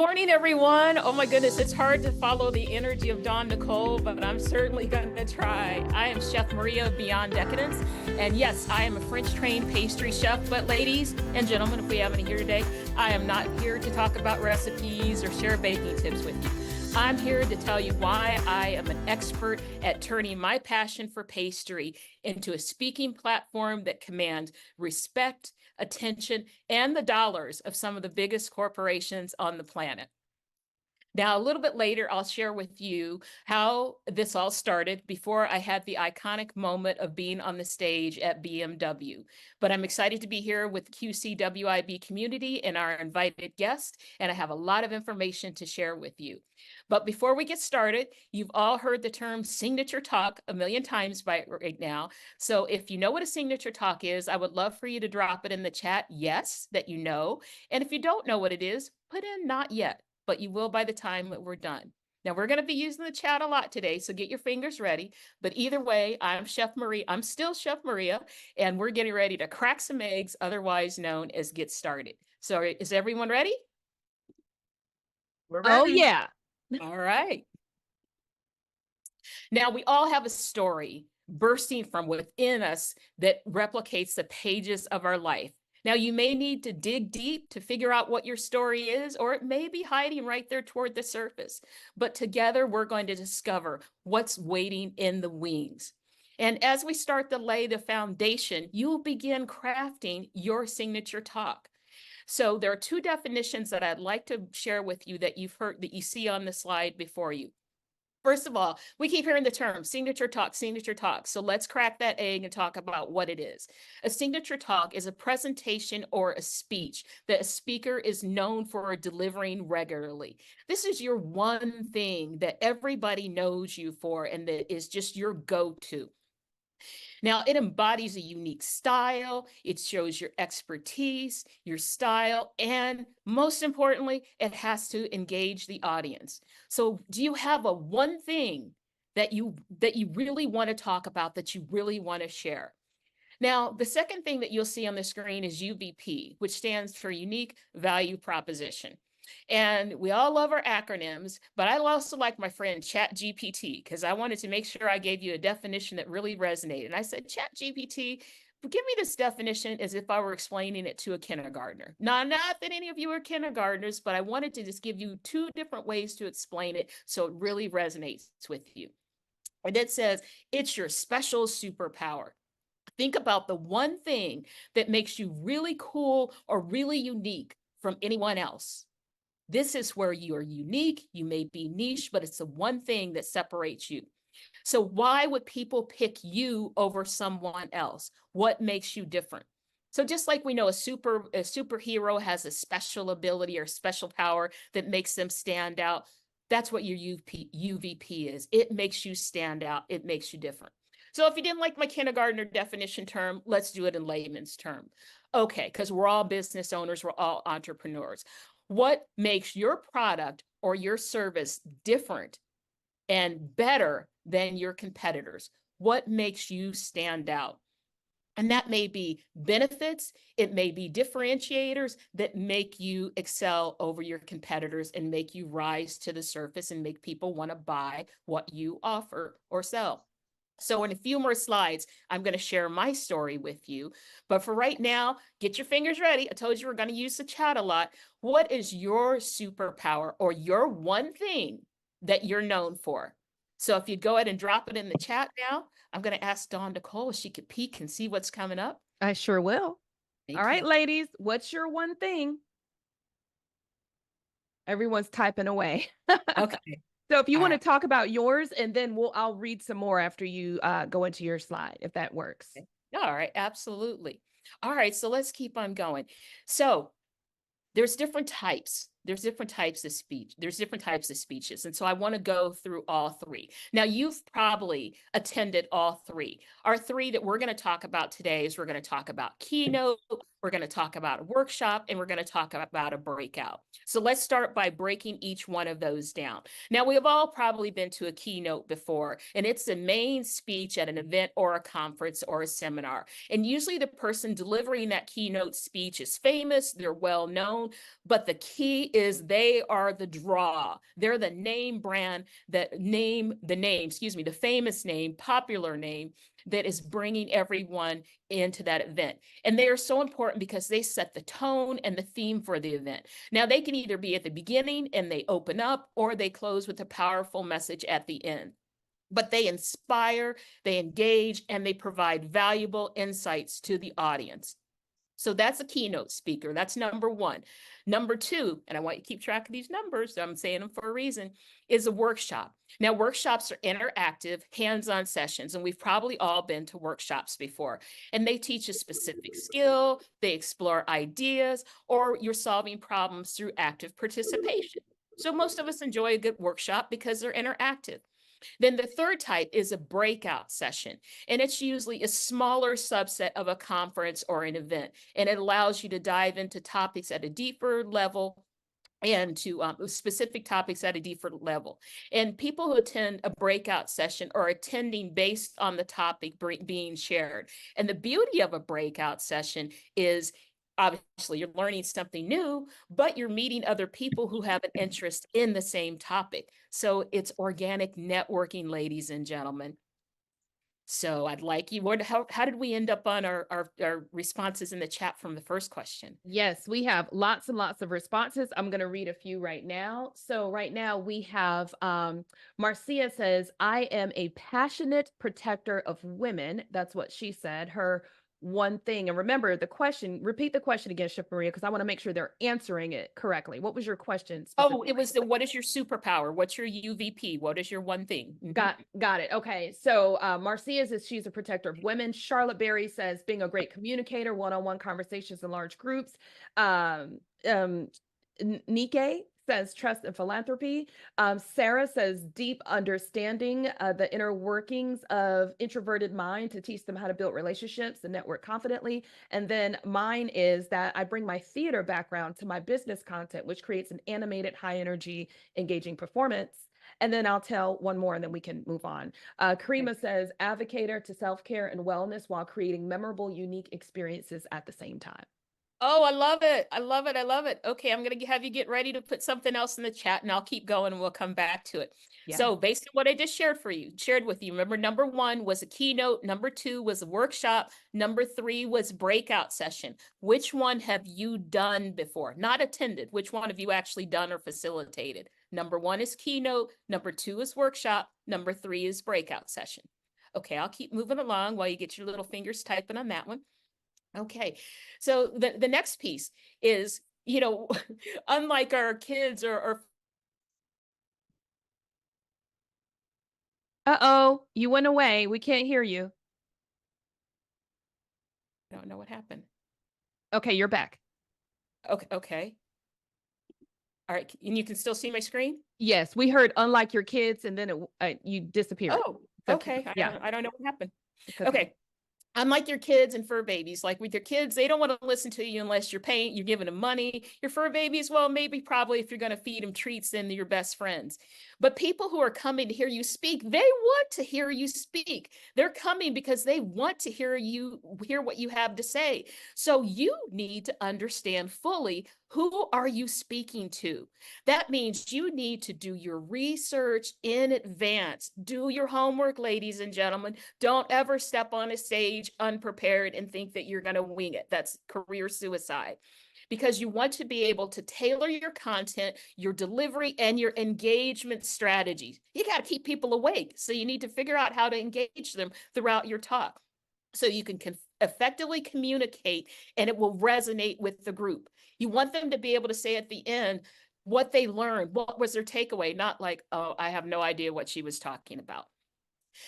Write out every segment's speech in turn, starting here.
morning, everyone. Oh my goodness, it's hard to follow the energy of Dawn Nicole, but I'm certainly going to try. I am Chef Maria of Beyond Decadence, and yes, I am a French-trained pastry chef, but ladies and gentlemen, if we have any here today, I am not here to talk about recipes or share baking tips with you. I'm here to tell you why I am an expert at turning my passion for pastry into a speaking platform that commands respect, attention, and the dollars of some of the biggest corporations on the planet. Now, a little bit later, I'll share with you how this all started before I had the iconic moment of being on the stage at BMW. But I'm excited to be here with QCWIB community and our invited guest, and I have a lot of information to share with you. But before we get started, you've all heard the term signature talk a million times right now. So if you know what a signature talk is, I would love for you to drop it in the chat, yes, that you know. And if you don't know what it is, put in not yet, but you will by the time that we're done. Now, we're going to be using the chat a lot today, so get your fingers ready. But either way, I'm Chef Maria. I'm still Chef Maria, and we're getting ready to crack some eggs, otherwise known as get started. So is everyone ready? We're ready. Oh, yeah. All right. Now, we all have a story bursting from within us that replicates the pages of our life. Now, you may need to dig deep to figure out what your story is, or it may be hiding right there toward the surface. But together, we're going to discover what's waiting in the wings. And as we start to lay the foundation, you will begin crafting your signature talk. So there are two definitions that I'd like to share with you that you've heard, that you see on the slide before you. First of all, we keep hearing the term signature talk, signature talk. So let's crack that egg and talk about what it is. A signature talk is a presentation or a speech that a speaker is known for delivering regularly. This is your one thing that everybody knows you for and that is just your go-to. Now, it embodies a unique style, it shows your expertise, your style, and most importantly, it has to engage the audience. So do you have a one thing that you really want to talk about, that you really want to share? Now, the second thing that you'll see on the screen is UVP, which stands for Unique Value Proposition. And we all love our acronyms, but I also like my friend ChatGPT, because I wanted to make sure I gave you a definition that really resonated. And I said, ChatGPT, give me this definition as if I were explaining it to a kindergartner. Now, not that any of you are kindergartners, but I wanted to just give you two different ways to explain it so it really resonates with you. And it says, it's your special superpower. Think about the one thing that makes you really cool or really unique from anyone else. This is where you are unique. You may be niche, but it's the one thing that separates you. So why would people pick you over someone else? What makes you different? So just like we know a superhero has a special ability or special power that makes them stand out, that's what your UVP is. It makes you stand out. It makes you different. So if you didn't like my kindergartner definition term, let's do it in layman's term. Okay, because we're all business owners, we're all entrepreneurs. What makes your product or your service different and better than your competitors? What makes you stand out? And that may be benefits, it may be differentiators that make you excel over your competitors and make you rise to the surface and make people want to buy what you offer or sell. So in a few more slides, I'm going to share my story with you. But for right now, get your fingers ready. I told you we're going to use the chat a lot. What is your superpower or your one thing that you're known for? So if you go ahead and drop it in the chat now, I'm going to ask Dawn Nicole if she could peek and see what's coming up. I sure will. Thank All right, you. ladies, what's your one thing? Everyone's typing away. Okay. So if you All want to right. talk about yours, and then I'll read some more after you go into your slide, if that works. Okay. All right, absolutely. All right, so let's keep on going. So there's different types. There's different types of speech. There's different types of speeches. And so I want to go through all three. Now, you've probably attended all three. Our three that we're going to talk about today is we're going to talk about keynote, we're going to talk about a workshop, and we're going to talk about a breakout. So let's start by breaking each one of those down. Now, we have all probably been to a keynote before, and it's the main speech at an event or a conference or a seminar. And usually the person delivering that keynote speech is famous, they're well known, but the key is they are the draw. They're the name brand, the famous name, popular name that is bringing everyone into that event. And they are so important because they set the tone and the theme for the event. Now, they can either be at the beginning and they open up, or they close with a powerful message at the end. But they inspire, they engage, and they provide valuable insights to the audience. So that's a keynote speaker. That's number one. Number two, and I want you to keep track of these numbers, so I'm saying them for a reason, is a workshop. Now, workshops are interactive, hands-on sessions, and we've probably all been to workshops before. And they teach a specific skill, they explore ideas, or you're solving problems through active participation. So most of us enjoy a good workshop because they're interactive. Then the third type is a breakout session, and it's usually a smaller subset of a conference or an event, and it allows you to dive into topics at a deeper level and to specific topics at a deeper level. And people who attend a breakout session are attending based on the topic being shared. And the beauty of a breakout session is obviously you're learning something new, but you're meeting other people who have an interest in the same topic. So it's organic networking, ladies and gentlemen. So I'd like you, how did we end up on our responses in the chat from the first question? Yes, we have lots and lots of responses. I'm going to read a few right now. So right now we have Marcia says, I am a passionate protector of women. That's what she said. Her one thing. And remember the question, repeat the question again, Chef Maria, because I want to make sure they're answering it correctly. What was your question? Oh, it was what is your superpower? What's your UVP? What is your one thing? Got it. Okay. So Marcia says she's a protector of women. Charlotte Berry says being a great communicator, one-on-one conversations in large groups. Nike says trust and philanthropy. Sarah says deep understanding the inner workings of introverted mind to teach them how to build relationships and network confidently. And then mine is that I bring my theater background to my business content, which creates an animated, high energy, engaging performance. And then I'll tell one more and then we can move on. Karima says advocator to self-care and wellness while creating memorable, unique experiences at the same time. Oh, I love it. I love it. I love it. Okay, I'm going to have you get ready to put something else in the chat and I'll keep going and we'll come back to it. Yeah. So based on what I just shared with you, remember number one was a keynote, number two was a workshop, number three was breakout session. Which one have you done before? Not attended. Which one have you actually done or facilitated? Number one is keynote, number two is workshop, number three is breakout session. Okay, I'll keep moving along while you get your little fingers typing on that one. Okay, so the next piece is, unlike our kids or Uh-oh, you went away. We can't hear you. I don't know what happened. Okay, you're back. Okay. All right, and you can still see my screen? Yes, we heard unlike your kids, and then you disappeared. Oh, okay. Yeah. I don't know what happened. Okay. Unlike your kids and fur babies, like with your kids, they don't want to listen to you unless you're giving them money. Your fur babies, well, probably if you're going to feed them treats, then they're your best friends. But people who are coming to hear you speak, they want to hear you speak. They're coming because they want to hear what you have to say. So you need to understand fully, who are you speaking to? That means you need to do your research in advance. Do your homework, ladies and gentlemen. Don't ever step on a stage unprepared and think that you're going to wing it. That's career suicide. Because you want to be able to tailor your content, your delivery, and your engagement strategies. You got to keep people awake. So you need to figure out how to engage them throughout your talk so you can effectively communicate and it will resonate with the group. You want them to be able to say at the end what they learned, what was their takeaway, not like, oh, I have no idea what she was talking about.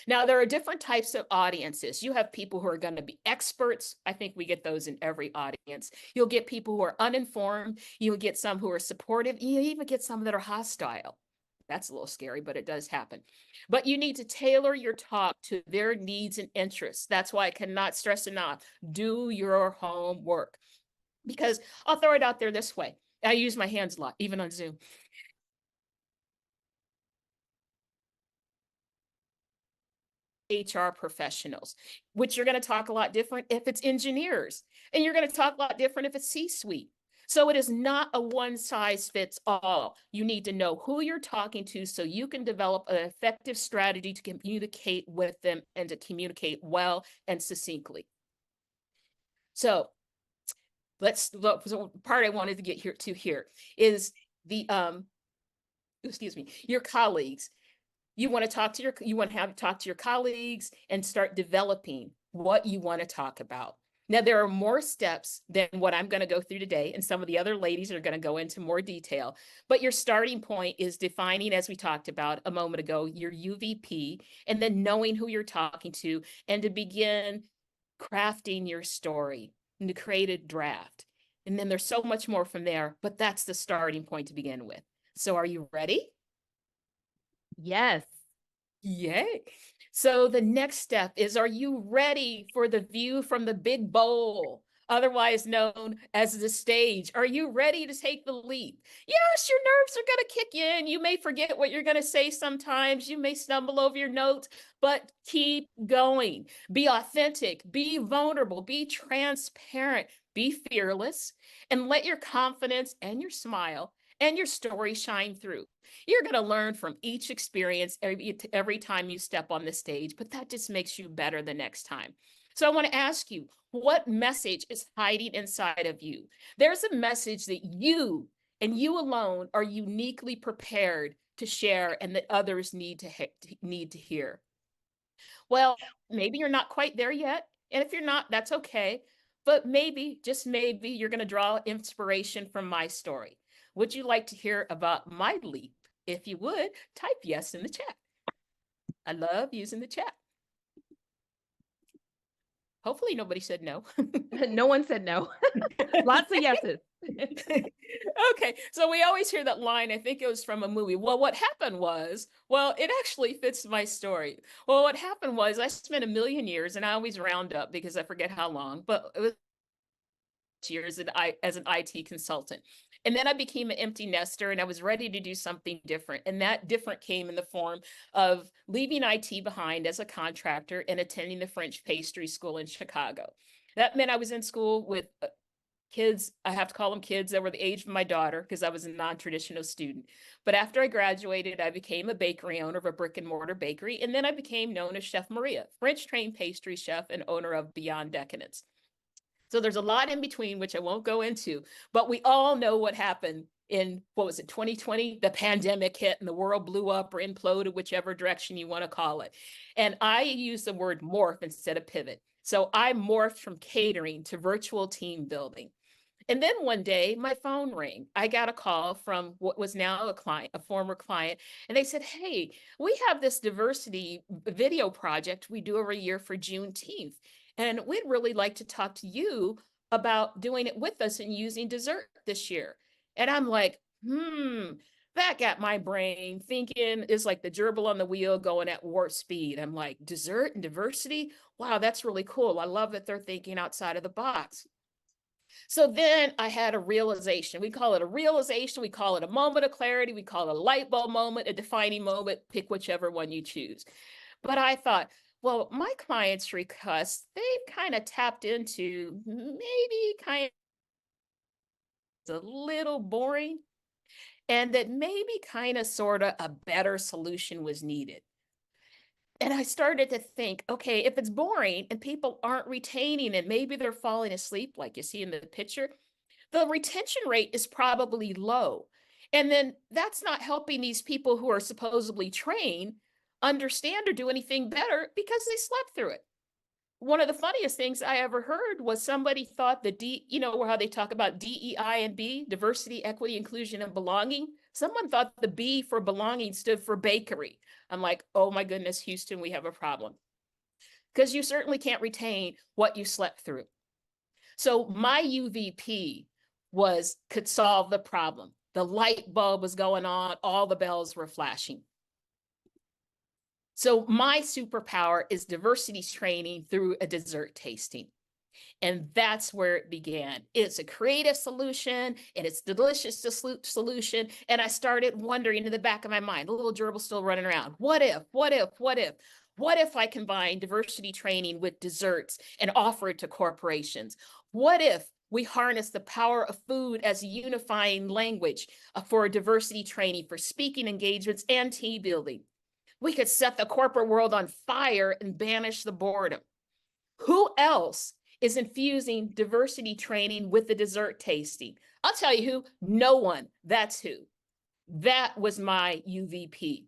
Now, there are different types of audiences. You have people who are going to be experts. I think we get those in every audience. You'll get people who are uninformed. You'll get some who are supportive. You even get some that are hostile. That's a little scary, but it does happen. But you need to tailor your talk to their needs and interests. That's why I cannot stress enough. Do your homework. Because I'll throw it out there this way. I use my hands a lot, even on Zoom. HR professionals, which you're going to talk a lot different if it's engineers, and you're going to talk a lot different if it's C-suite. So it is not a one size fits all. You need to know who you're talking to so you can develop an effective strategy to communicate with them and to communicate well and succinctly. So let's look. So part I wanted to get here is the excuse me, your colleagues. You want to talk to your colleagues and start developing what you want to talk about. Now, there are more steps than what I'm going to go through today, and some of the other ladies are going to go into more detail. But your starting point is defining, as we talked about a moment ago, your UVP, and then knowing who you're talking to, and to begin crafting your story and to create a draft. And then there's so much more from there, but that's the starting point to begin with. So are you ready? Yes. Yay. So the next step is, are you ready for the view from the big bowl, otherwise known as the stage? Are you ready to take the leap? Yes, your nerves are going to kick in. You may forget what you're going to say sometimes. You may stumble over your notes, but keep going. Be authentic, be vulnerable, be transparent, be fearless, and let your confidence and your smile and your story shine through. You're going to learn from each experience every time you step on the stage, but that just makes you better the next time. So I want to ask you, what message is hiding inside of you? There's a message that you and you alone are uniquely prepared to share and that others need to hear. Well, maybe you're not quite there yet. And if you're not, that's okay. But maybe, just maybe, you're going to draw inspiration from my story. Would you like to hear about my leap? If you would, type yes in the chat. I love using the chat. Hopefully nobody said no. No one said no. Lots of yeses. Okay, so we always hear that line. I think it was from a movie. Well, what happened was, well, it actually fits my story. Well, what happened was I spent 1,000,000 years, and I always round up because I forget how long, but it was years as an IT consultant. And then I became an empty nester and I was ready to do something different. And that different came in the form of leaving IT behind as a contractor and attending the French pastry school in Chicago. That meant I was in school with kids. I have to call them kids that were the age of my daughter because I was a non-traditional student. But after I graduated, I became a bakery owner of a brick and mortar bakery. And then I became known as Chef Maria, French trained pastry chef and owner of Beyond Decadence. So there's a lot in between, which I won't go into, but we all know what happened in, what was it, 2020? The pandemic hit and the world blew up or imploded, whichever direction you want to call it. And I use the word morph instead of pivot. So I morphed from catering to virtual team building. And then one day my phone rang. I got a call from what was now a client, a former client, and they said, hey, we have this diversity video project we do every year for Juneteenth. And we'd really like to talk to you about doing it with us and using dessert this year. And I'm like, that got my brain thinking. Is like the gerbil on the wheel going at warp speed. I'm like, dessert and diversity? Wow, that's really cool. I love that they're thinking outside of the box. So then I had a realization. We call it a realization. We call it a moment of clarity. We call it a light bulb moment, a defining moment. Pick whichever one you choose. But I thought, well, my clients' requests, they've kind of tapped into maybe kind of a little boring, and that maybe kind of sort of a better solution was needed. And I started to think, okay, if it's boring and people aren't retaining it, maybe they're falling asleep, like you see in the picture, the retention rate is probably low. And then that's not helping these people who are supposedly trained understand or do anything better because they slept through it. One of the funniest things I ever heard was somebody thought how they talk about DEI and B, diversity, equity, inclusion, and belonging. Someone thought the B for belonging stood for bakery. I'm like, oh my goodness, Houston, we have a problem. Because you certainly can't retain what you slept through. So my UVP could solve the problem. The light bulb was going on, all the bells were flashing. So my superpower is diversity training through a dessert tasting. And that's where it began. It's a creative solution and it's delicious solution. And I started wondering in the back of my mind, the little gerbil still running around. What if I combine diversity training with desserts and offer it to corporations? What if We harness the power of food as a unifying language for diversity training, for speaking engagements and team building. We could set the corporate world on fire and banish the boredom. Who else is infusing diversity training with the dessert tasting? I'll tell you who, no one. That's who. That was my UVP.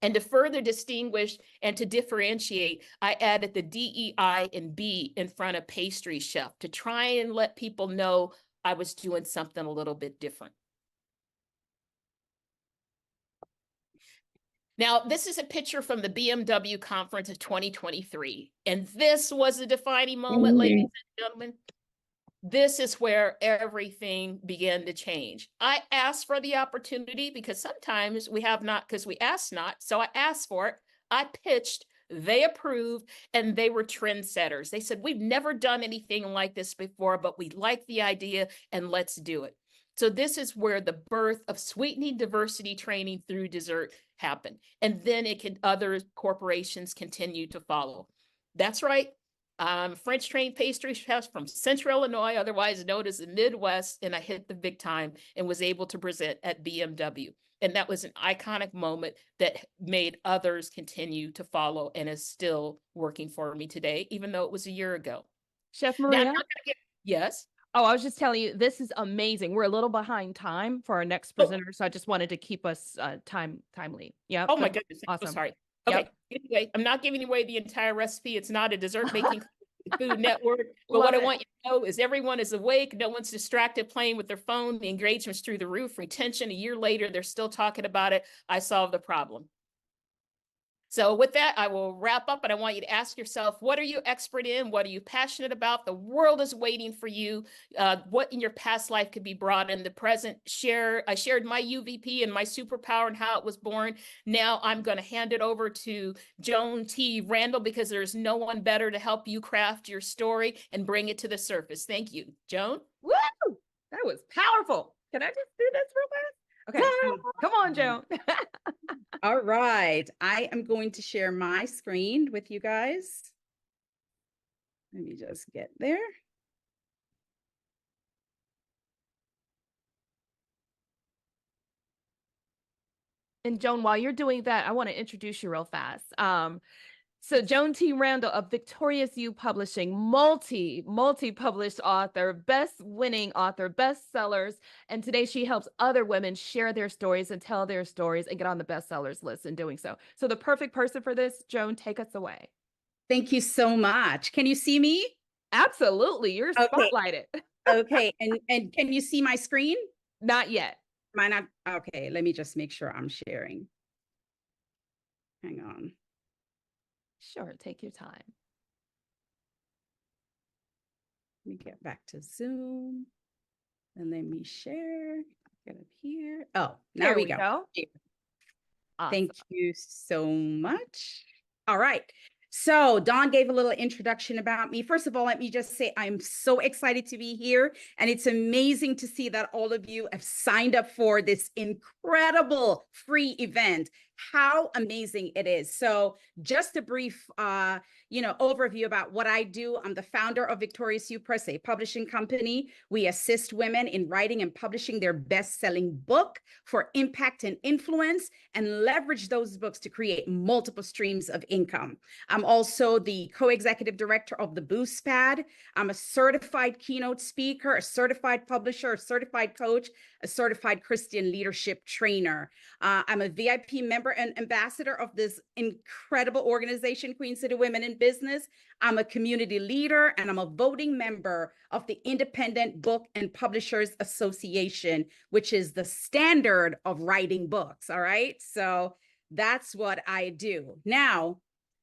And to further distinguish and to differentiate, I added the DEI and B in front of pastry chef to try and let people know I was doing something a little bit different. Now, this is a picture from the BMW conference of 2023. And this was a defining moment, ladies and gentlemen. This is where everything began to change. I asked for the opportunity because sometimes we have not, because we asked not. So I asked for it. I pitched, they approved, and they were trendsetters. They said, we've never done anything like this before, but we like the idea and let's do it. So this is where the birth of sweetening diversity training through dessert happened. And then other corporations continue to follow. That's right. French trained pastry chef from Central Illinois, otherwise known as the Midwest, and I hit the big time and was able to present at BMW. And that was an iconic moment that made others continue to follow and is still working for me today, even though it was a year ago. Chef Maria? Now, yes? Oh, I was just telling you, this is amazing. We're a little behind time for our next presenter, so I just wanted to keep us timely. Yeah. Oh my goodness. I'm awesome. so sorry. Okay. Yep. Anyway, I'm not giving away the entire recipe. It's not a dessert making Food Network. But what I want you to know is everyone is awake. No one's distracted playing with their phone. The engagement's through the roof. Retention, a year later, they're still talking about it. I solved the problem. So with that, I will wrap up, and I want you to ask yourself, what are you expert in? What are you passionate about? The world is waiting for you. What in your past life could be brought in the present? I shared my UVP and my superpower and how it was born. Now I'm going to hand it over to Joan T. Randall, because there's no one better to help you craft your story and bring it to the surface. Thank you. Joan? Woo! That was powerful. Can I just do this real fast? Okay, come on, Joan. All right, I am going to share my screen with you guys. Let me just get there. And Joan, while you're doing that, I want to introduce you real fast. So Joan T. Randall of Victorious You Publishing, multi-published author, best-winning author, bestsellers. And today she helps other women share their stories and tell their stories and get on the bestsellers list in doing so. So the perfect person for this, Joan, take us away. Thank you so much. Can you see me? Absolutely. You're spotlighted. Okay. And can you see my screen? Not yet. Am I not? Okay. Let me just make sure I'm sharing. Hang on. Sure, take your time. Let me get back to Zoom and let me share. Get up here. Oh, now we go. Awesome. Thank you so much. All right. So Dawn gave a little introduction about me. First of all, let me just say I'm so excited to be here. And it's amazing to see that all of you have signed up for this incredible free event. How amazing it is. So just a brief, overview about what I do. I'm the founder of Victorious You Press, a publishing company. We assist women in writing and publishing their best-selling book for impact and influence, and leverage those books to create multiple streams of income. I'm also the co-executive director of the Boost Pad. I'm a certified keynote speaker, a certified publisher, a certified coach, a certified Christian leadership trainer. I'm a VIP member and ambassador of this incredible organization, Queen City Women in Business. I'm a community leader, and I'm a voting member of the Independent Book and Publishers Association, which is the standard of writing books. All right. So that's what I do. Now,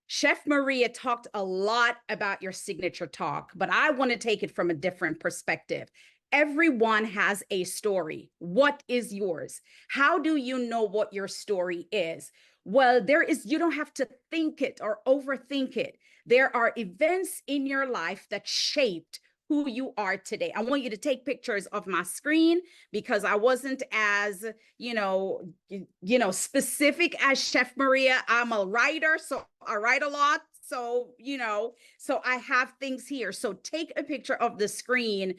Chef Maria talked a lot about your signature talk, but I want to take it from a different perspective. Everyone has a story. What is yours? How do you know what your story is? Well, you don't have to think it or overthink it. There are events in your life that shaped who you are today. I want you to take pictures of my screen because I wasn't as, specific as Chef Maria. I'm a writer, so I write a lot. So I have things here. So take a picture of the screen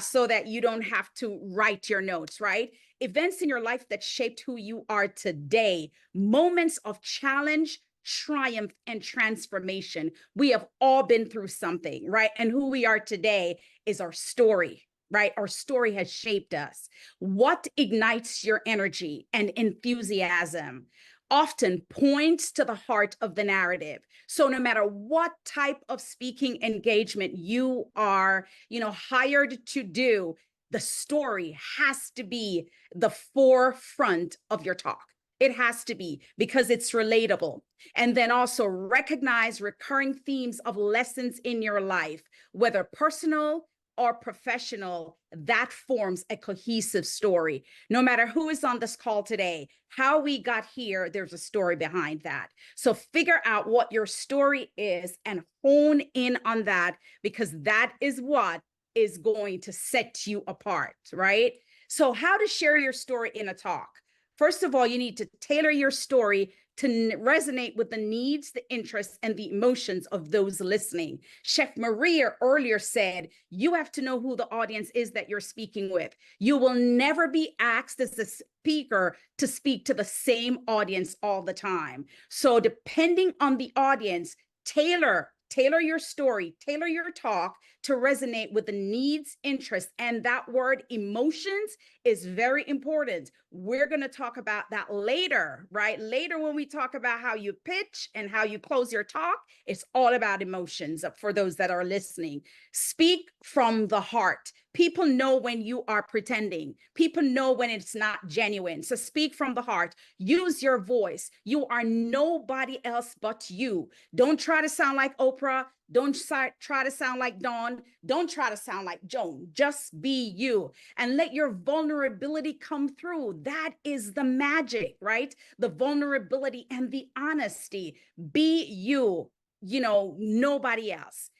so that you don't have to write your notes, right? Events in your life that shaped who you are today, moments of challenge, triumph, and transformation. We have all been through something, right? And who we are today is our story, right? Our story has shaped us. What ignites your energy and enthusiasm often points to the heart of the narrative. So no matter what type of speaking engagement you are, hired to do, the story has to be the forefront of your talk. It has to be, because it's relatable. And then also recognize recurring themes of lessons in your life, whether personal or professional, that forms a cohesive story. No matter who is on this call today, how we got here, there's a story behind that. So figure out what your story is and hone in on that, because that is what is going to set you apart, right? So how to share your story in a talk? First of all, you need to tailor your story to resonate with the needs, the interests, and the emotions of those listening. Chef Maria earlier said, you have to know who the audience is that you're speaking with. You will never be asked as a speaker to speak to the same audience all the time. So depending on the audience, tailor your story, tailor your talk to resonate with the needs, interests, and that word emotions is very important. We're going to talk about that later, right? Later, when we talk about how you pitch and how you close your talk, it's all about emotions for those that are listening. Speak from the heart. People know when you are pretending. People know when it's not genuine. So speak from the heart. Use your voice. You are nobody else but you. Don't try to sound like Oprah. Don't try to sound like Dawn. Don't try to sound like Joan. Just be you and let your vulnerability come through. That is the magic, right? The vulnerability and the honesty. Be you, nobody else.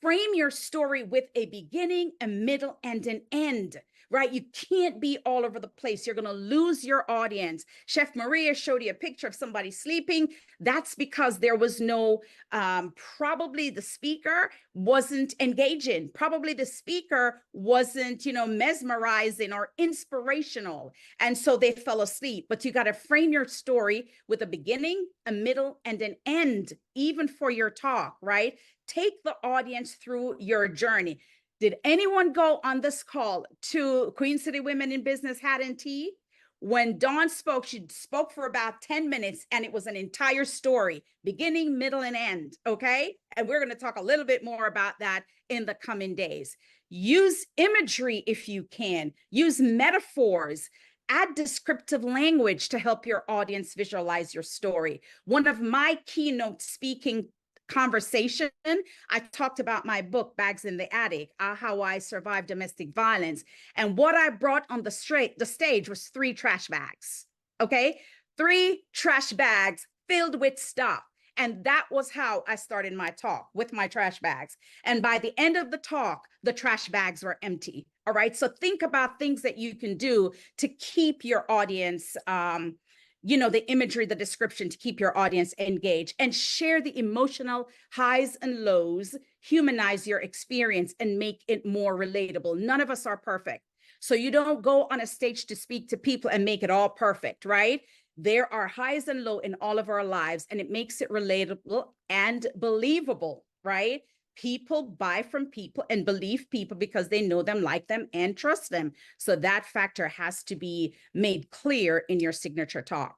Frame your story with a beginning, a middle, and an end, right? You can't be all over the place. You're going to lose your audience. Chef Maria showed you a picture of somebody sleeping. That's because there was no, probably the speaker wasn't engaging. Probably the speaker wasn't, mesmerizing or inspirational. And so they fell asleep. But you got to frame your story with a beginning, a middle, and an end, even for your talk, right? Take the audience through your journey. Did anyone go on this call to Queen City Women in Business Hat and Tea? When Dawn spoke, she spoke for about 10 minutes and it was an entire story, beginning, middle, and end, okay? And we're going to talk a little bit more about that in the coming days. Use imagery if you can. Use metaphors. Add descriptive language to help your audience visualize your story. One of my keynote speaking conversation, I talked about my book, Bags in the Attic, How I Survived Domestic Violence. And what I brought on the stage was 3 trash bags, okay? 3 trash bags filled with stuff. And that was how I started my talk, with my trash bags. And by the end of the talk, the trash bags were empty, all right? So think about things that you can do to keep your audience the imagery, the description, to keep your audience engaged, and share the emotional highs and lows, humanize your experience and make it more relatable. None of us are perfect. So you don't go on a stage to speak to people and make it all perfect, right? There are highs and lows in all of our lives, and it makes it relatable and believable, right? People buy from people and believe people because they know them, like them, and trust them. So that factor has to be made clear in your signature talk.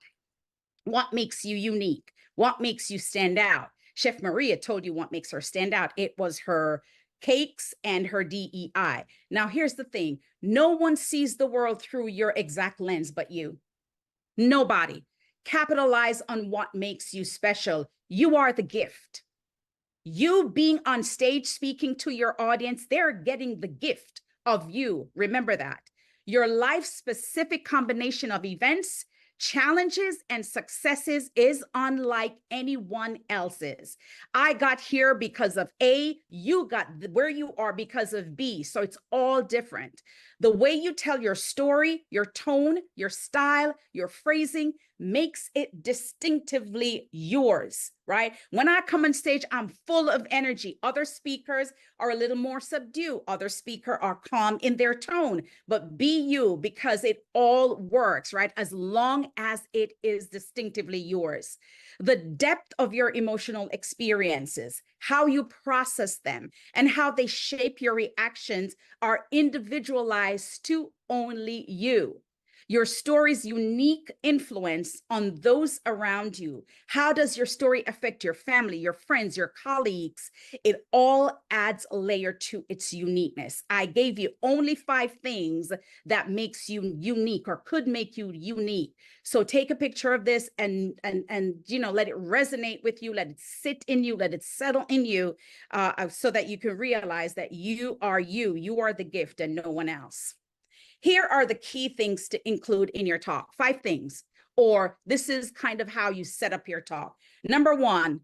What makes you unique? What makes you stand out? Chef Maria told you what makes her stand out. It was her cakes and her DEI. Now, here's the thing. No one sees the world through your exact lens but you. Nobody. Capitalize on what makes you special. You are the gift. You being on stage speaking to your audience, they're getting the gift of you. Remember that. Your life-specific combination of events, challenges, and successes is unlike anyone else's. I got here because of A, you got where you are because of B, so it's all different. The way you tell your story, your tone, your style, your phrasing makes it distinctively yours, right? When I come on stage, I'm full of energy. Other speakers are a little more subdued. Other speakers are calm in their tone, but be you, because it all works, right? As long as it is distinctively yours. The depth of your emotional experiences, how you process them, and how they shape your reactions are individualized to only you. Your story's unique influence on those around you. How does your story affect your family, your friends, your colleagues? It all adds a layer to its uniqueness. I gave you only 5 things that makes you unique or could make you unique. So take a picture of this and let it resonate with you, let it sit in you, let it settle in you, so that you can realize that you are the gift and no one else. Here are the key things to include in your talk. 5 things, or this is kind of how you set up your talk. Number 1,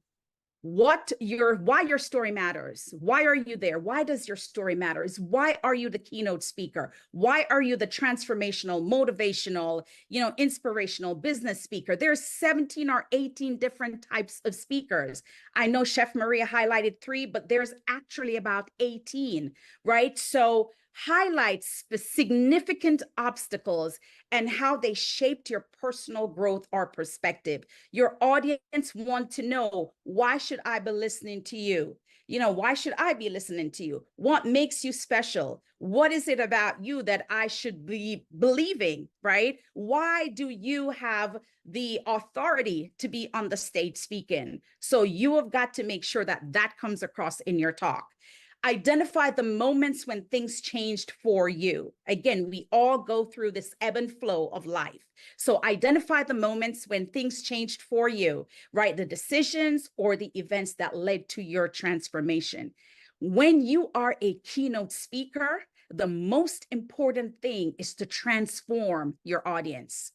why your story matters. Why are you there? Why does your story matter? Why are you the keynote speaker? Why are you the transformational, motivational, inspirational business speaker? There's 17 or 18 different types of speakers. I know Chef Maria highlighted 3, but there's actually about 18, right? So highlights the significant obstacles and how they shaped your personal growth or perspective. Your audience want to know, why should I be listening to you? Why should I be listening to you? What makes you special? What is it about you that I should be believing, right? Why do you have the authority to be on the stage speaking? So you have got to make sure that that comes across in your talk. Identify the moments when things changed for you. Again, we all go through this ebb and flow of life. So identify the moments when things changed for you, right? The decisions or the events that led to your transformation. When you are a keynote speaker, the most important thing is to transform your audience.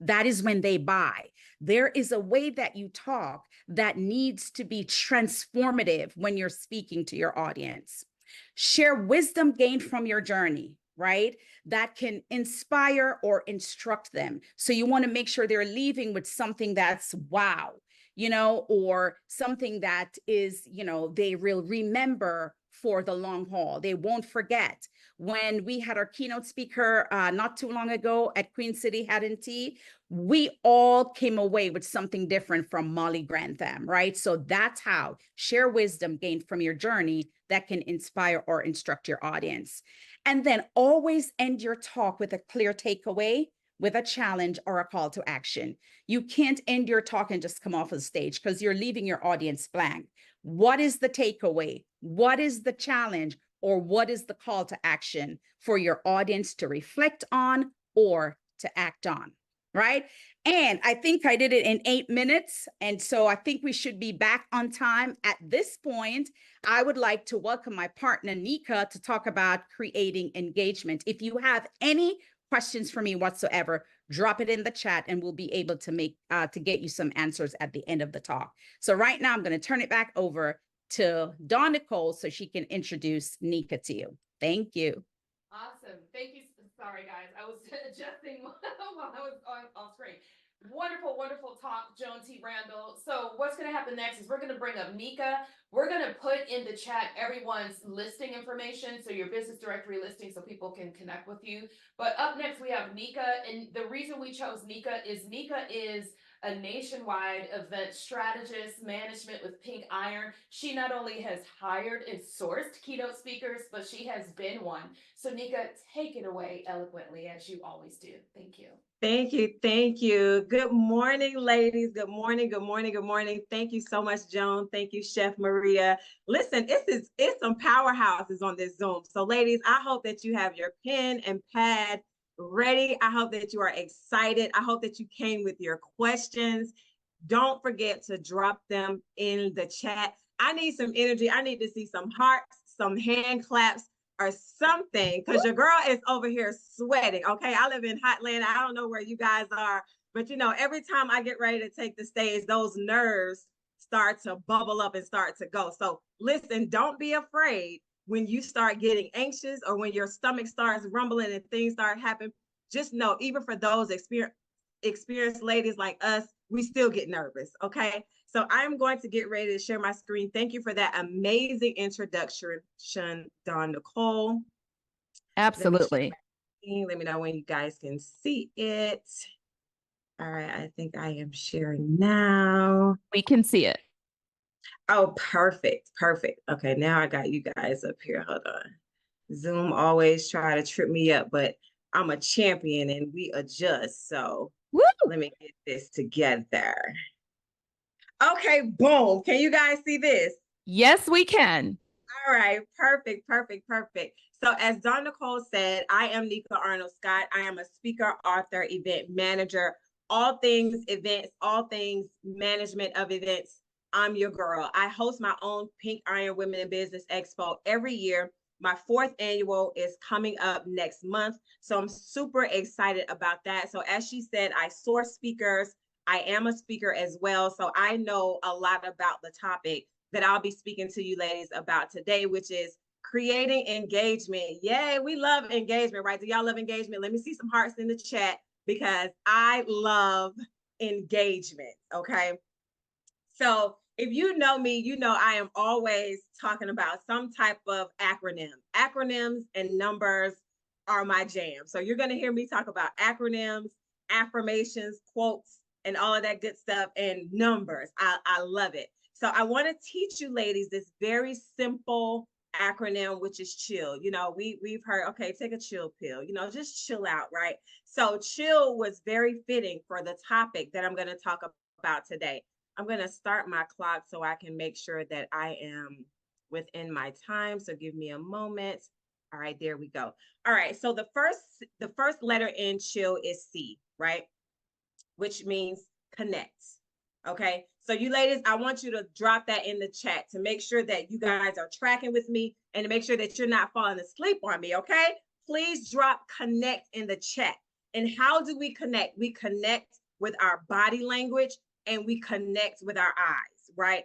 That is when they buy. There is a way that you talk that needs to be transformative when you're speaking to your audience. Share wisdom gained from your journey, right? That can inspire or instruct them. So you want to make sure they're leaving with something that's wow, or something that is, they will remember for the long haul. They won't forget. When we had our keynote speaker not too long ago at Queen City Hat and Tea, we all came away with something different from Molly Grantham, right? So that's how share wisdom gained from your journey that can inspire or instruct your audience. And then always end your talk with a clear takeaway, with a challenge or a call to action. You can't end your talk and just come off of the stage, because you're leaving your audience blank. What is the takeaway? What is the challenge? Or what is the call to action for your audience to reflect on or to act on, right? And I think I did it in 8 minutes. And so I think we should be back on time. At this point, I would like to welcome my partner, Nika, to talk about creating engagement. If you have any questions for me whatsoever, drop it in the chat and we'll be able to get you some answers at the end of the talk. So right now I'm going to turn it back over to Dawn Nicole so she can introduce Nika to you. Thank you. Awesome. Thank you. Sorry, guys. I was adjusting while I was on screen. Wonderful, wonderful talk, Joan T. Randall. So what's going to happen next is we're going to bring up Nika. We're going to put in the chat everyone's listing information, so your business directory listing, so people can connect with you. But up next, we have Nika. And the reason we chose Nika is a nationwide event strategist, management with Pink Iron. She not only has hired and sourced keynote speakers, but she has been one. So Nika, take it away eloquently, as you always do. Thank you. Thank you. Thank you. Good morning, ladies. Good morning. Good morning. Good morning. Thank you so much, Joan. Thank you, Chef Maria. Listen, it's some powerhouses on this Zoom. So ladies, I hope that you have your pen and pad ready. I hope that you are excited. I hope that you came with your questions. Don't forget to drop them in the chat. I need some energy. I need to see some hearts, some hand claps, or something, because your girl is over here sweating. Okay, I live in Hotland. I don't know where you guys are, but every time I get ready to take the stage, those nerves start to bubble up and start to go. So listen, don't be afraid. when you start getting anxious or when your stomach starts rumbling and things start happening, just know, even for those experienced ladies like us, we still get nervous, okay? So I'm going to get ready to share my screen. Thank you for that amazing introduction, Dawn Nicole. Absolutely. Let me know when you guys can see it. All right, I think I am sharing now. We can see it. Oh, perfect, perfect. Okay, now I got you guys up here. Hold on. Zoom always try to trip me up, but I'm a champion and we adjust. So woo! Let me get this together. Okay, boom. Can you guys see this? Yes, we can. All right, perfect, perfect, perfect. So as Dawn Nicole said, I am Nika Arnold Scott. I am a speaker, author, event manager, all things events, all things management of events. I'm your girl. I host my own Pink Iron Women in Business Expo every year. My 4th annual is coming up next month. So I'm super excited about that. So as she said, I source speakers. I am a speaker as well. So I know a lot about the topic that I'll be speaking to you ladies about today, which is creating engagement. Yay, we love engagement, right? Do y'all love engagement? Let me see some hearts in the chat because I love engagement, okay? So if you know me, you know I am always talking about some type of acronym. Acronyms and numbers are my jam. So you're going to hear me talk about acronyms, affirmations, quotes, and all of that good stuff, and numbers. I love it. So I want to teach you ladies this very simple acronym, which is chill. You know, we've heard, okay, take a chill pill, you know, just chill out, right? So chill was very fitting for the topic that I'm going to talk about today. I'm going to start my clock so I can make sure that I am within my time. So give me a moment. All right, there we go. All right, so the first letter in chill is C, right? Which means connect. Okay, so you ladies, I want you to drop that in the chat to make sure that you guys are tracking with me and to make sure that you're not falling asleep on me, okay? Please drop connect in the chat. And how do we connect? We connect with our body language and we connect with our eyes, right?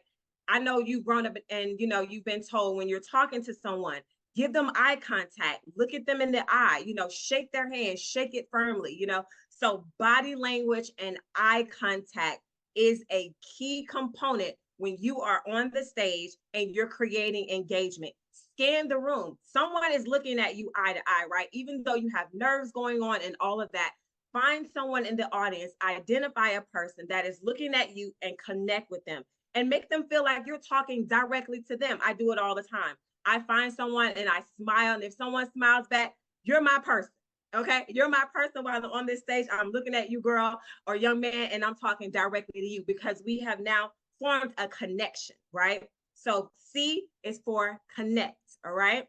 I know you've grown up and you know you've been told when you're talking to someone, give them eye contact, look at them in the eye, you know, shake their hand, shake it firmly, you know. So body language and eye contact is a key component when you are on the stage and you're creating engagement. Scan the room. Someone is looking at you eye to eye, right? Even though you have nerves going on and all of that, find someone in the audience, identify a person that is looking at you and connect with them and make them feel like you're talking directly to them. I do it all the time. I find someone and I smile, and if someone smiles back, you're my person. Okay, you're my person while I'm on this stage. I'm looking at you, girl or young man, and I'm talking directly to you because we have now formed a connection, right? So C is for connect, all right?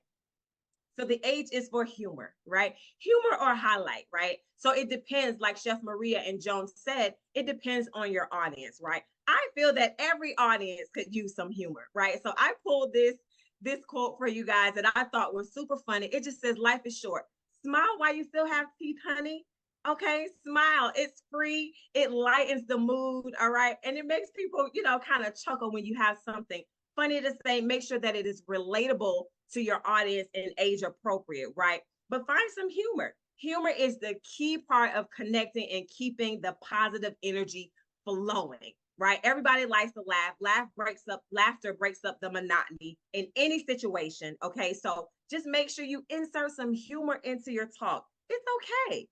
So the H is for humor, right? Humor or highlight, right? So it depends, like Chef Maria and Joan said, it depends on your audience, right? I feel that every audience could use some humor, right? So I pulled this quote for you guys that I thought was super funny. It just says, life is short. Smile while you still have teeth, honey. Okay, smile. It's free. It lightens the mood, all right? And it makes people, you know, kind of chuckle when you have something funny to say. Make sure that it is relatable to your audience and age appropriate, right? But find some humor. Humor is the key part of connecting and keeping the positive energy flowing, right? Everybody likes to laugh. Laughter breaks up the monotony in any situation, okay? So just make sure you insert some humor into your talk. It's okay.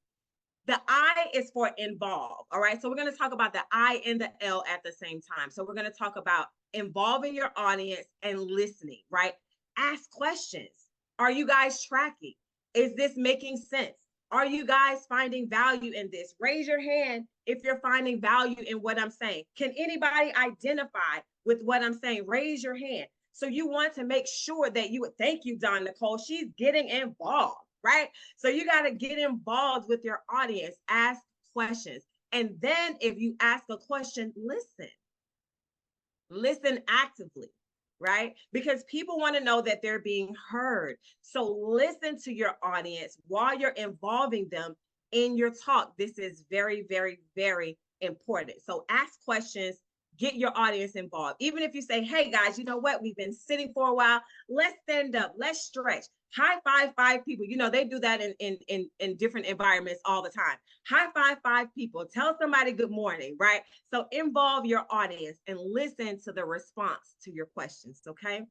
The I is for involve, all right? So we're going to talk about the I and the L at the same time. So we're going to talk about involving your audience and listening, right? Ask questions. Are you guys tracking? Is this making sense? Are you guys finding value in this? Raise your hand if you're finding value in what I'm saying. Can anybody identify with what I'm saying? Raise your hand. So you want to make sure that thank you, Dawn Nicole. She's getting involved, right? So you got to get involved with your audience, ask questions. And then if you ask a question, listen actively, right? Because people want to know that they're being heard. So listen to your audience while you're involving them in your talk. This is very, very, very important. So ask questions, get your audience involved. Even if you say, hey guys, you know what? We've been sitting for a while. Let's stand up. Let's stretch. High five 5 people. You know, they do that in different environments all the time. High five 5 people. Tell somebody good morning, right? So involve your audience and listen to the response to your questions, okay?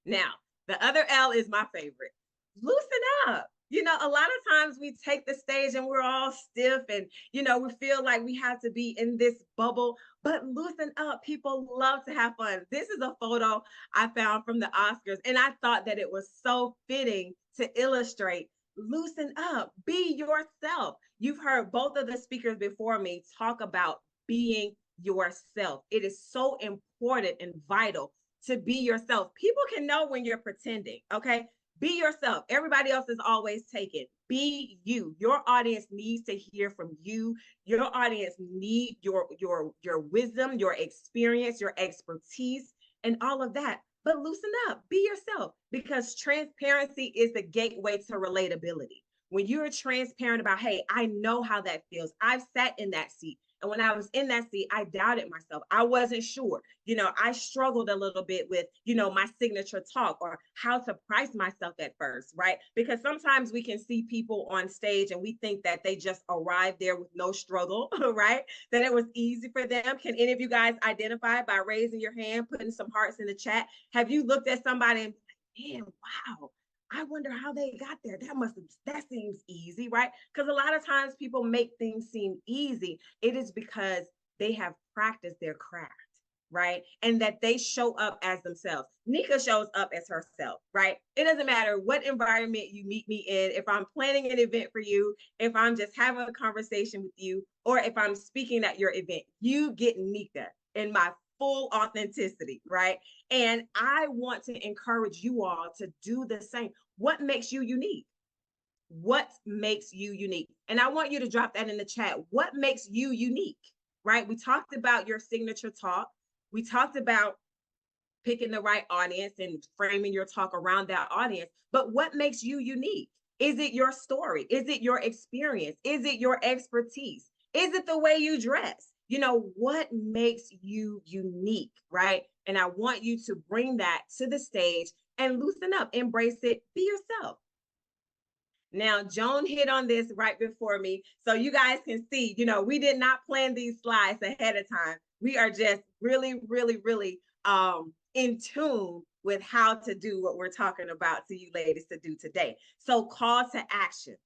Now, the other L is my favorite. Loosen up. You know, a lot of times we take the stage and we're all stiff and, you know, we feel like we have to be in this bubble, but loosen up. People love to have fun. This is a photo I found from the Oscars, and I thought that it was so fitting to illustrate loosen up, be yourself. You've heard both of the speakers before me talk about being yourself. It is so important and vital to be yourself. People can know when you're pretending, okay? Be yourself. Everybody else is always taken. Be you. Your audience needs to hear from you. Your audience needs your wisdom, your experience, your expertise, and all of that. But loosen up. Be yourself, because transparency is the gateway to relatability. When you're transparent about, hey, I know how that feels. I've sat in that seat. And when I was in that seat, I doubted myself. I wasn't sure. You know, I struggled a little bit with, you know, my signature talk or how to price myself at first, right? Because sometimes we can see people on stage and we think that they just arrived there with no struggle, right? That it was easy for them. Can any of you guys identify by raising your hand, putting some hearts in the chat? Have you looked at somebody and, man, wow, I wonder how they got there. That seems easy, right? Because a lot of times people make things seem easy. It is because they have practiced their craft, right? And that they show up as themselves. Nika shows up as herself, right? It doesn't matter what environment you meet me in. If I'm planning an event for you, if I'm just having a conversation with you, or if I'm speaking at your event, you get Nika in my full authenticity, right? And I want to encourage you all to do the same. What makes you unique? What makes you unique? And I want you to drop that in the chat. What makes you unique, right? We talked about your signature talk. We talked about picking the right audience and framing your talk around that audience. But what makes you unique? Is it your story? Is it your experience? Is it your expertise? Is it the way you dress? You know, what makes you unique, right? And I want you to bring that to the stage and loosen up, embrace it, be yourself. Now, Joan hit on this right before me. So you guys can see, you know, we did not plan these slides ahead of time. We are just really, really, really in tune with how to do what we're talking about to you ladies to do today. So call to action.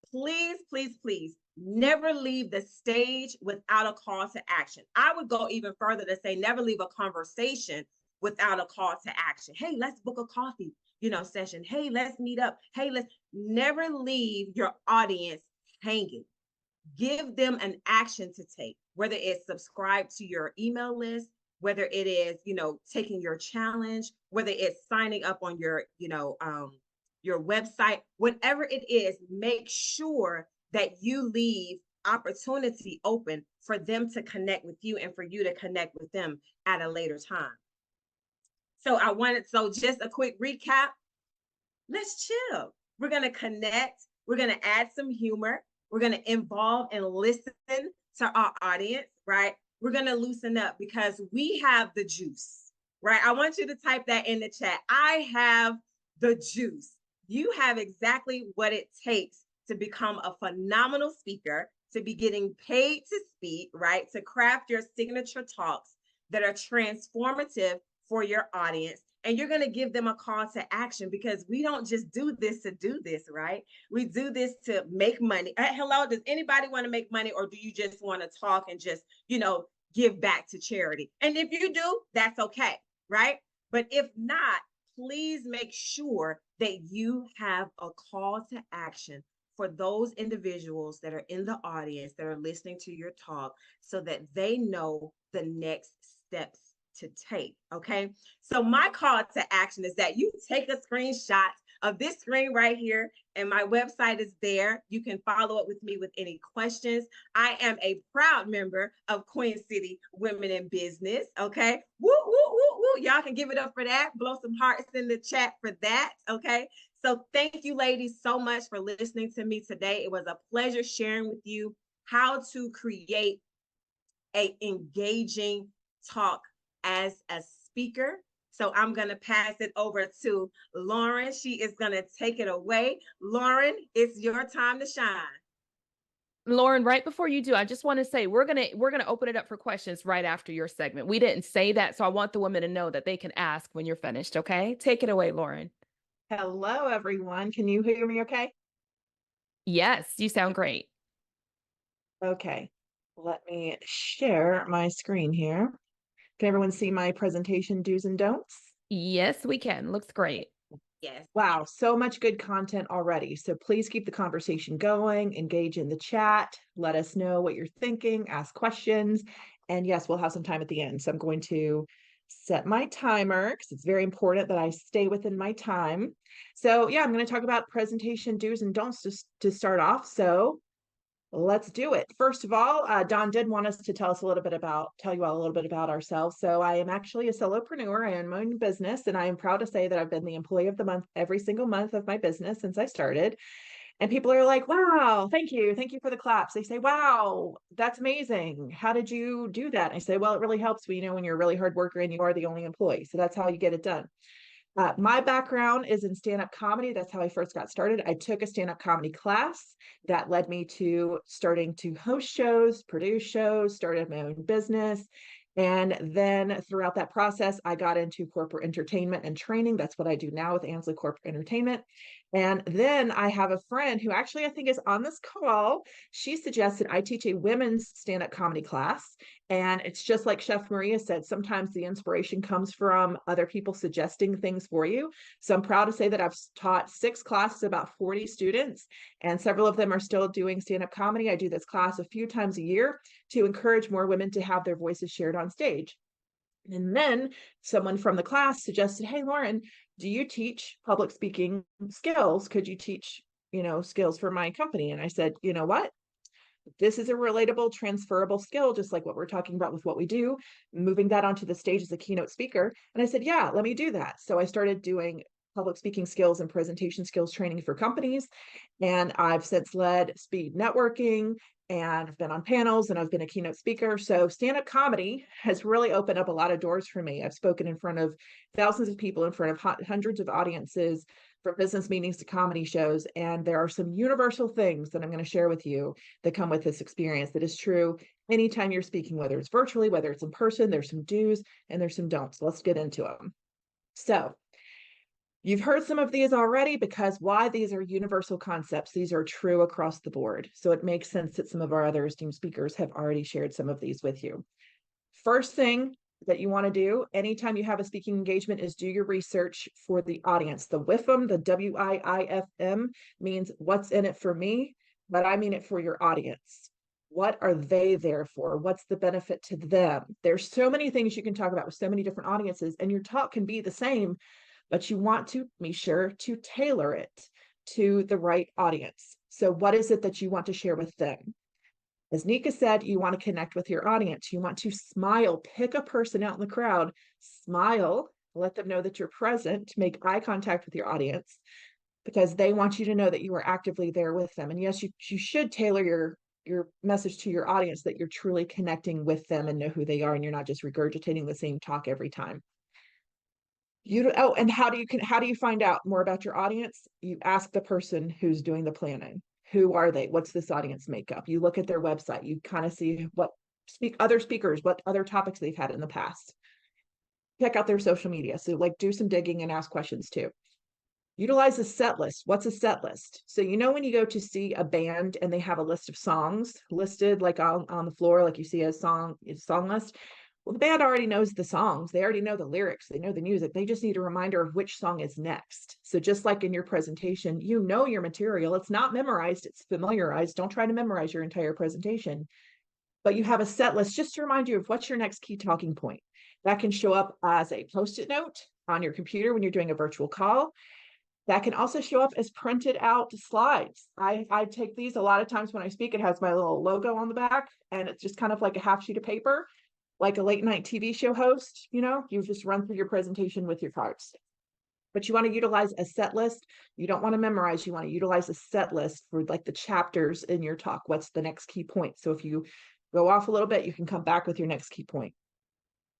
Please, please, please never leave the stage without a call to action. I would go even further to say never leave a conversation without a call to action. Hey, let's book a coffee, you know, session. Hey, let's meet up. Hey, let's never leave your audience hanging. Give them an action to take, whether it's subscribe to your email list, whether it is, you know, taking your challenge, whether it's signing up on your, you know, your website, whatever it is, make sure that you leave opportunity open for them to connect with you and for you to connect with them at a later time. So just a quick recap. Let's chill. We're going to connect. We're going to add some humor. We're going to involve and listen to our audience, right? We're going to loosen up because we have the juice, right? I want you to type that in the chat. I have the juice. You have exactly what it takes to become a phenomenal speaker, to be getting paid to speak, right? To craft your signature talks that are transformative for your audience. And you're going to give them a call to action, because we don't just do this to do this, right? We do this to make money. Hello, does anybody want to make money, or do you just want to talk and just, you know, give back to charity? And if you do, that's okay, right? But if not, please make sure that you have a call to action for those individuals that are in the audience that are listening to your talk, so that they know the next steps to take. Okay. So my call to action is that you take a screenshot of this screen right here, and my website is there. You can follow up with me with any questions. I am a proud member of Queen City Women in Business. Okay. Woo, woo, woo, woo. Y'all can give it up for that. Blow some hearts in the chat for that. Okay. So thank you, ladies, so much for listening to me today. It was a pleasure sharing with you how to create a engaging talk as a speaker. So I'm going to pass it over to Lauren. She is going to take it away. Lauren, it's your time to shine. Lauren, right before you do, I just want to say we're gonna open it up for questions right after your segment. We didn't say that, so I want the women to know that they can ask when you're finished. Okay, take it away, Lauren. Hello, everyone. Can you hear me? Okay. Yes, you sound great. Okay. Let me share my screen here. Can everyone see my presentation do's and don'ts? Yes, we can. Looks great. Yes. Wow, so much good content already. So please keep the conversation going, engage in the chat, let us know what you're thinking, ask questions. And yes, we'll have some time at the end. So I'm going to set my timer because it's very important that I stay within my time. So yeah, I'm going to talk about presentation do's and don'ts to start off. So let's do it. First of all, Don did want us to tell you all a little bit about ourselves. So I am actually a solopreneur. I own my own business, and I am proud to say that I've been the employee of the month every single month of my business since I started. And people are like, wow, thank you. Thank you for the claps. They say, wow, that's amazing. How did you do that? And I say, well, it really helps when you're a really hard worker and you are the only employee. So that's how you get it done. My background is in stand-up comedy. That's how I first got started. I took a stand-up comedy class that led me to starting to host shows, produce shows, started my own business. And then throughout that process, I got into corporate entertainment and training. That's what I do now with Ansley Corporate Entertainment. And then I have a friend who actually I think is on this call. She suggested I teach a women's stand-up comedy class. And it's just like Chef Maria said, sometimes the inspiration comes from other people suggesting things for you. So I'm proud to say that I've taught 6 classes, about 40 students, and several of them are still doing stand-up comedy. I do this class a few times a year to encourage more women to have their voices shared on stage. And then someone from the class suggested, hey, Lauren, do you teach public speaking skills? Could you teach, skills for my company? And I said, you know what? This is a relatable, transferable skill, just like what we're talking about with what we do, moving that onto the stage as a keynote speaker. And I said, yeah, let me do that. So I started doing public speaking skills and presentation skills training for companies. And I've since led speed networking, and I've been on panels, and I've been a keynote speaker. So stand-up comedy has really opened up a lot of doors for me. I've spoken in front of thousands of people, in front of hundreds of audiences, from business meetings to comedy shows. And there are some universal things that I'm going to share with you that come with this experience that is true anytime you're speaking, whether it's virtually, whether it's in person. There's some do's and there's some don'ts. Let's get into them. So you've heard some of these already, because why? These are universal concepts. These are true across the board. So it makes sense that some of our other esteemed speakers have already shared some of these with you. First thing that you want to do anytime you have a speaking engagement is do your research for the audience. The WIFM, the WIIFM, means what's in it for me, but I mean it for your audience. What are they there for? What's the benefit to them? There's so many things you can talk about with so many different audiences, and your talk can be the same, but you want to be sure to tailor it to the right audience. So what is it that you want to share with them? As Nika said, you want to connect with your audience. You want to smile, pick a person out in the crowd, smile, let them know that you're present, make eye contact with your audience, because they want you to know that you are actively there with them. And yes, you should tailor your message to your audience, that you're truly connecting with them and know who they are, and you're not just regurgitating the same talk every time. And how do you find out more about your audience? You ask the person who's doing the planning. Who are they? What's this audience makeup? You look at their website. You kind of see what other speakers, what other topics they've had in the past. Check out their social media. So do some digging and ask questions too. Utilize a set list. What's a set list? So when you go to see a band and they have a list of songs listed on the floor, like you see a song list. Well, the band already knows the songs. They already know the lyrics. They know the music. They just need a reminder of which song is next. So just like in your presentation, your material. It's not memorized. It's familiarized. Don't try to memorize your entire presentation. But you have a set list just to remind you of what's your next key talking point. That can show up as a Post-it note on your computer when you're doing a virtual call. That can also show up as printed out slides. I take these a lot of times when I speak. It has my little logo on the back, and it's just kind of like a half sheet of paper, like a late night TV show host. You just run through your presentation with your cards. But you want to utilize a set list. You don't want to memorize. You want to utilize a set list for the chapters in your talk. What's the next key point? So if you Go off a little bit, you can come back with your next key point.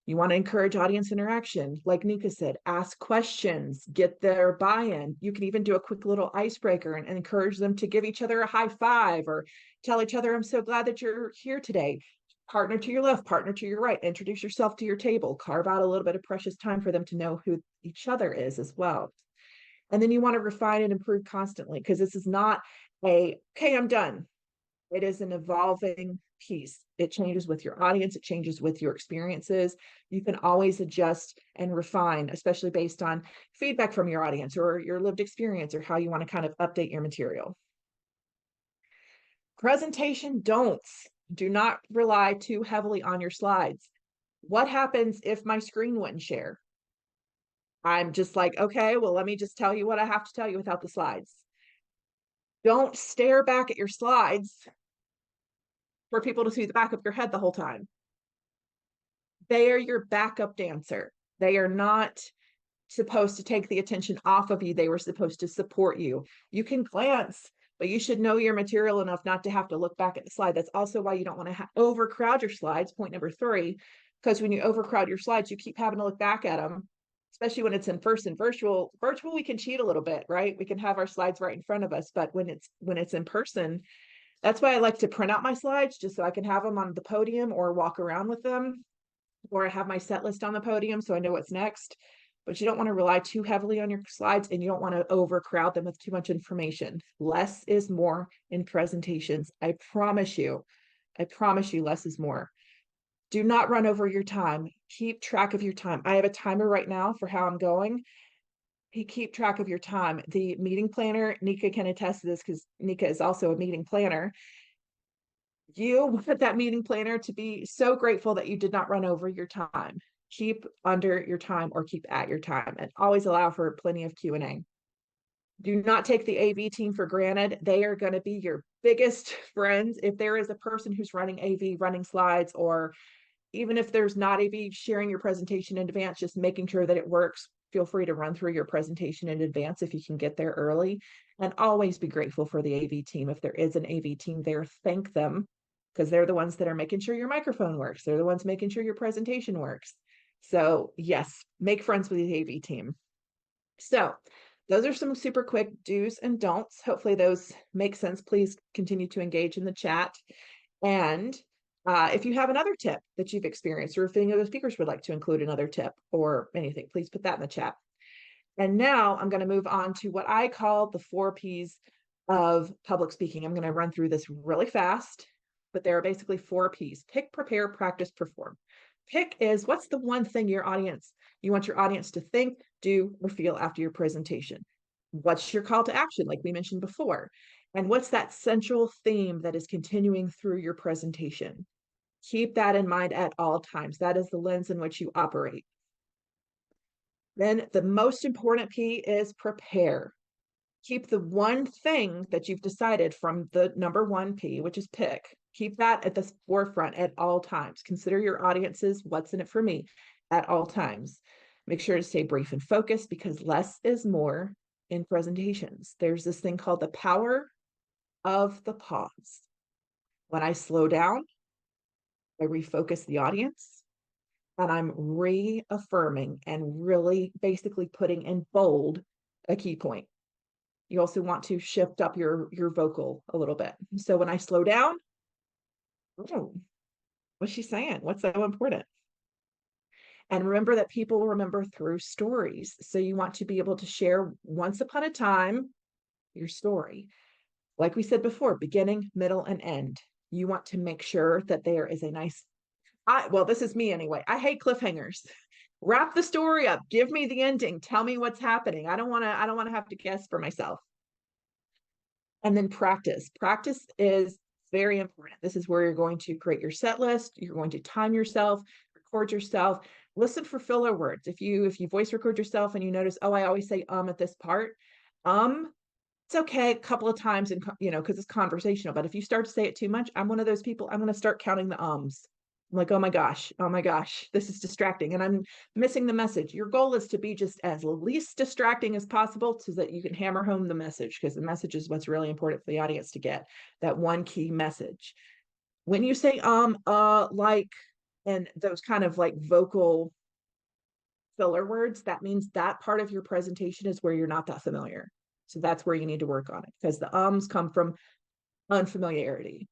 You want to encourage audience interaction. Like Nika said, ask questions, get their buy-in. You can even do a quick little icebreaker and encourage them to give each other a high five or tell each other, I'm so glad that you're here today. Partner to your left, partner to your right. Introduce yourself to your table. Carve out a little bit of precious time for them to know who each other is as well. And then you want to refine and improve constantly, because this is not a, okay, I'm done. It is an evolving piece. It changes with your audience. It changes with your experiences. You can always adjust and refine, especially based on feedback from your audience or your lived experience or how you want to kind of update your material. Presentation don'ts. Do not rely too heavily on your slides. What happens if my screen wouldn't share? I'm just like, okay, well, let me just tell you what I have to tell you without the slides. Don't stare back at your slides for people to see the back of your head the whole time. They are your backup dancer. They are not supposed to take the attention off of you. They were supposed to support you. You can glance, but you should know your material enough not to have to look back at the slide. That's also why you don't want to overcrowd your slides, point number 3, because when you overcrowd your slides, you keep having to look back at them, especially when it's in person. Virtual, we can cheat a little bit, right? We can have our slides right in front of us, but when it's in person, that's why I like to print out my slides just so I can have them on the podium or walk around with them, or I have my set list on the podium so I know what's next. But you don't want to rely too heavily on your slides, and you don't want to overcrowd them with too much information. Less is more in presentations. I promise you, less is more. Do not run over your time. Keep track of your time. I have a timer right now for how I'm going. Keep track of your time. The meeting planner, Nika can attest to this because Nika is also a meeting planner. You want that meeting planner to be so grateful that you did not run over your time. Keep under your time or keep at your time, and always allow for plenty of Q&A. Do not take the AV team for granted. They are going to be your biggest friends. If there is a person who's running AV, running slides, or even if there's not AV, sharing your presentation in advance, just making sure that it works. Feel free to run through your presentation in advance if you can get there early, and always be grateful for the AV team. If there is an AV team there, thank them, because they're the ones that are making sure your microphone works. They're the ones making sure your presentation works. So yes, make friends with the AV team. So those are some super quick do's and don'ts. Hopefully those make sense. Please continue to engage in the chat. And if you have another tip that you've experienced, or if any of the speakers would like to include another tip or anything, please put that in the chat. And now I'm going to move on to what I call the 4 P's of public speaking. I'm going to run through this really fast, but there are basically 4 P's. Pick, prepare, practice, perform. Pick is, what's the one thing you want your audience to think, do, or feel after your presentation? What's your call to action, like we mentioned before? And what's that central theme that is continuing through your presentation? Keep that in mind at all times. That is the lens in which you operate. Then the most important P is prepare. Keep the one thing that you've decided from the number 1 P, which is pick. Keep that at the forefront at all times. Consider your audience's what's in it for me at all times. Make sure to stay brief and focused, because less is more in presentations. There's this thing called the power of the pause. When I slow down, I refocus the audience, and I'm reaffirming and really basically putting in bold a key point. You also want to shift up your vocal a little bit. So when I slow down, oh, what's she saying? What's so important? And remember that people remember through stories. So you want to be able to share once upon a time your story. Like we said before, beginning, middle, and end. You want to make sure that there is a nice, well, this is me anyway. I hate cliffhangers. Wrap the story up. Give me the ending. Tell me what's happening. I don't want to have to guess for myself. And then practice. Practice is very important. This is where you're going to create your set list. You're going to time yourself, record yourself, listen for filler words. If you voice record yourself and you notice, oh, I always say at this part, it's okay a couple of times, and because it's conversational. But if you start to say it too much, I'm one of those people, I'm going to start counting the ums. I'm like, oh my gosh, this is distracting and I'm missing the message. Your goal is to be just as least distracting as possible so that you can hammer home the message, because the message is what's really important for the audience to get, that one key message. When you say like, and those kind of like vocal filler words, that means that part of your presentation is where you're not that familiar. So that's where you need to work on it, because the ums come from unfamiliarity.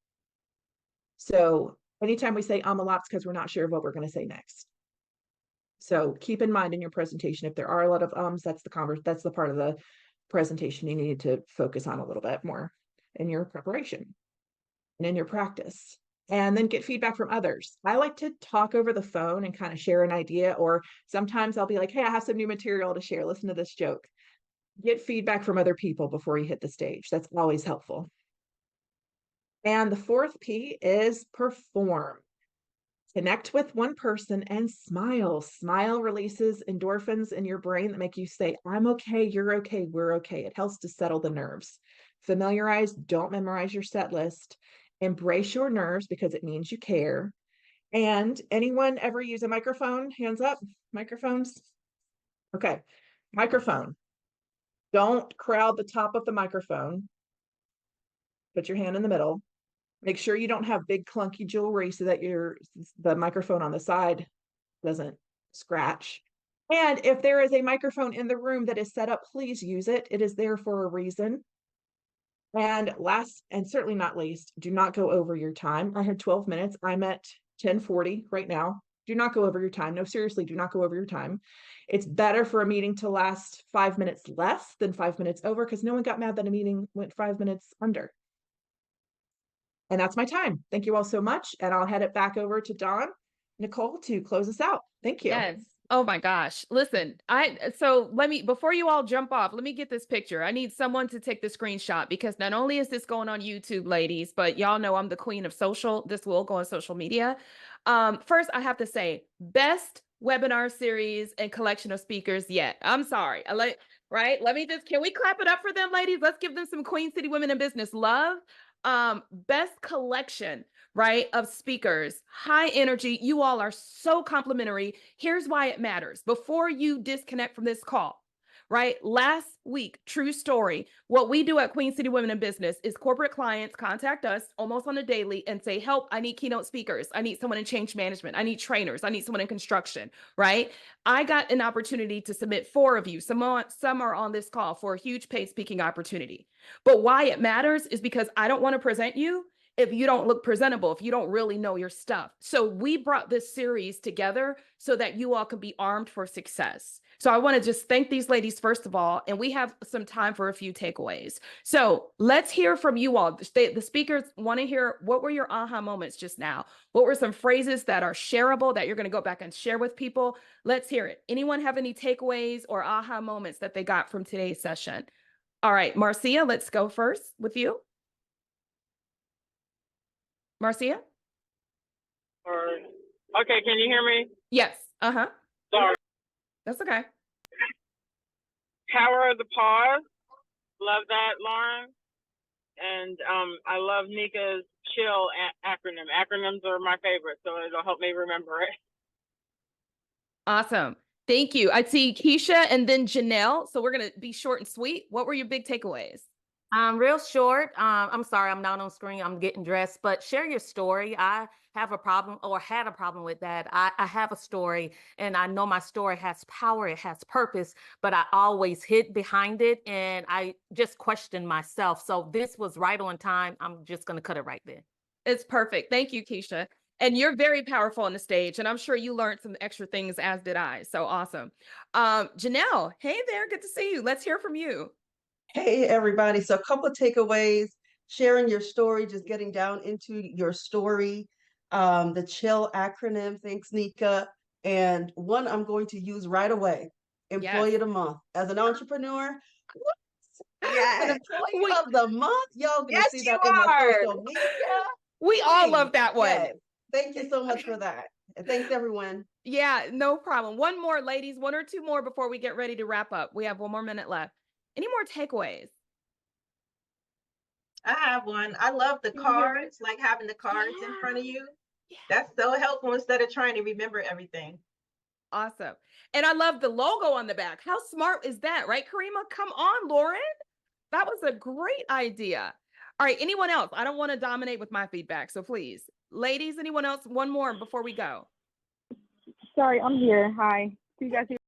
So anytime we say a lot, it's because we're not sure of what we're going to say next. So keep in mind in your presentation, if there are a lot of that's the part of the presentation you need to focus on a little bit more in your preparation and in your practice. And then get feedback from others. I like to talk over the phone and kind of share an idea, or sometimes I'll be like, hey, I have some new material to share. Listen to this joke. Get feedback from other people before you hit the stage. That's always helpful. And the fourth P is perform. Connect with one person and smile. Smile releases endorphins in your brain that make you say, I'm okay, you're okay, we're okay. It helps to settle the nerves. Familiarize, don't memorize your set list. Embrace your nerves because it means you care. And anyone ever use a microphone? Hands up, microphones. Okay, microphone. Don't crowd the top of the microphone. Put your hand in the middle. Make sure you don't have big clunky jewelry so that the microphone on the side doesn't scratch. And if there is a microphone in the room that is set up, please use it. It is there for a reason. And last, and certainly not least, do not go over your time. I had 12 minutes. I'm at 10:40 right now. Do not go over your time. No, seriously, do not go over your time. It's better for a meeting to last 5 minutes less than 5 minutes over, because no one got mad that a meeting went 5 minutes under. And that's my time. Thank you all so much. And I'll head it back over to Nicole to close us out. Thank you. Yes. Oh my gosh. Listen, before you all jump off, let me get this picture. I need someone to take the screenshot, because not only is this going on YouTube, ladies, but y'all know I'm the queen of social. This will go on social media. First, I have to say, best webinar series and collection of speakers yet. I'm sorry. Can we clap it up for them, ladies? Let's give them some Queen City Women in Business love. Best collection, right, of speakers, high energy. You all are so complimentary. Here's why it matters. Before you disconnect from this call, right? Last week, true story. What we do at Queen City Women in Business is corporate clients contact us almost on a daily and say, help, I need keynote speakers. I need someone in change management. I need trainers. I need someone in construction, right? I got an opportunity to submit 4 of you. Some are on this call for a huge paid speaking opportunity. But why it matters is because I don't want to present you if you don't look presentable, if you don't really know your stuff. So we brought this series together so that you all can be armed for success. So I want to just thank these ladies, first of all, and we have some time for a few takeaways. So let's hear from you all. The speakers want to hear, what were your aha moments just now? What were some phrases that are shareable that you're going to go back and share with people? Let's hear it. Anyone have any takeaways or aha moments that they got from today's session? All right, Marcia, let's go first with you. Marcia? Okay, can you hear me? Yes. Uh-huh. Sorry. That's okay. Power of the pause. Love that, Lauren. And I love Nika's chill acronym. Acronyms are my favorite, so it'll help me remember it. Awesome. Thank you. I see Keisha and then Janelle. So we're going to be short and sweet. What were your big takeaways? Real short. I'm sorry, I'm not on screen. I'm getting dressed, but share your story. I have a problem, or had a problem with that. I have a story, and I know my story has power. It has purpose, but I always hid behind it, and I just questioned myself. So this was right on time. I'm just going to cut it right there. It's perfect. Thank you, Keisha. And you're very powerful on the stage, and I'm sure you learned some extra things, as did I. So awesome. Janelle, hey there. Good to see you. Let's hear from you. Hey, everybody. So a couple of takeaways, sharing your story, just getting down into your story, the CHILL acronym, thanks, Nika. And one I'm going to use right away, Employee of the Month. As an entrepreneur, an employee of the month, y'all gonna see that in my social media. We all love that one. Yes. Thank you so much for that. And thanks, everyone. Yeah, no problem. One more, ladies, 1 or 2 more before we get ready to wrap up. We have 1 more minute left. Any more takeaways? I have one. I love the cards, like having the cards in front of you. Yeah. That's so helpful instead of trying to remember everything. Awesome. And I love the logo on the back. How smart is that, right, Karima? Come on, Lauren. That was a great idea. All right, anyone else? I don't want to dominate with my feedback, so please. Ladies, anyone else? One more before we go. Sorry, I'm here. Hi. Do you guys hear